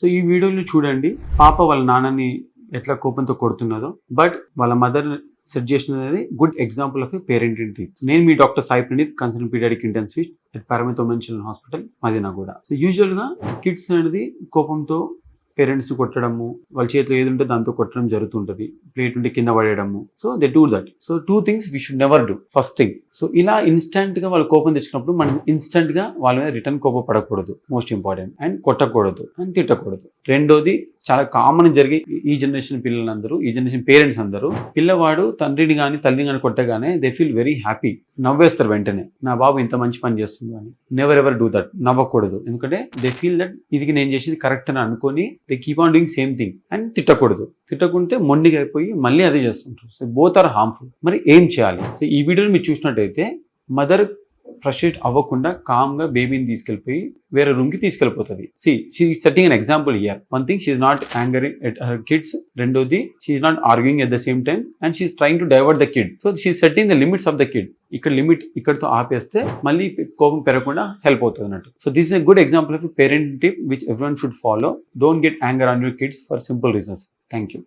So ఈ వీడియోలో చూడండి, పాప వాళ్ళ నాన్నని ఎట్లా కోపంతో కొడుతున్నదో, బట్ వాళ్ళ మదర్ సెట్ చేసినది good example of parenting team. నేను మీ doctor Sai Praneeth, consultant pediatric intensivist at Paramitha women children hospital, Madinaguda. So యూజువల్గా కిడ్స్ అనేది కోపంతో పేరెంట్స్ కొట్టడము, వాళ్ళ చేతిలో ఏది ఉంటే దాంతో కొట్టడం జరుగుతుంటది, ప్లేట్ ఉంటే కింద పడేయడము. So they do that. So 2 things we should never do. First thing, so ఇలా ఇన్స్టెంట్ గా వాళ్ళు కోపం తెచ్చుకున్నప్పుడు మనం ఇన్స్టెంట్ గా వాళ్ళ మీద రిటర్న్ కోపం పడకూడదు, మోస్ట్ ఇంపార్టెంట్. అండ్ కొట్టకూడదు అండ్ తిట్టకూడదు. రెండోది చాలా కామన్ జరిగే ఈ జనరేషన్ పిల్లలందరూ, ఈ జనరేషన్ పేరెంట్స్ అందరూ, పిల్లవాడు తండ్రిని కానీ తల్లిని కానీ కొట్టగానే దే ఫీల్ వెరీ హ్యాపీ, నవ్వేస్తారు వెంటనే, నా బాబు ఇంత మంచి పని చేస్తుంది అని. Never ever do that. నవ్వకూడదు. ఎందుకంటే దే ఫీల్ దట్ ఇది నేను చేసేది కరెక్ట్ అని అనుకొని they keep on doing same thing. And తిట్టకూడదు. తిట్టకుంటే మొండిగా అయిపోయి మళ్ళీ అదే చేస్తుంటారు. So both are harmful. మరి ఏం చేయాలి? సో ఈ వీడియోని మీరు చూసినట్టయితే మదర్ ఫ్రస్ట్రేట్ అవ్వకుండా కామ్ గా బేబీని తీసుకెళ్ళిపోయి వేరే రూమ్ కి తీసుకెళ్ళిపోతుంది. She setting an example here. One thing, she is not angering at her kids. రెండోది, she is not arguing at the same time and she is trying to divert the kid. So she setting the limits of the kid. ఇక్కడ limit ఇక్కడతో ఆపేస్తే మళ్ళీ కోపం పెరగకుండా help అవుతుంది అన్నట్టు. So this is a good example of parent tip which everyone should follow. Don't get anger on your kids for simple reasons. Thank you.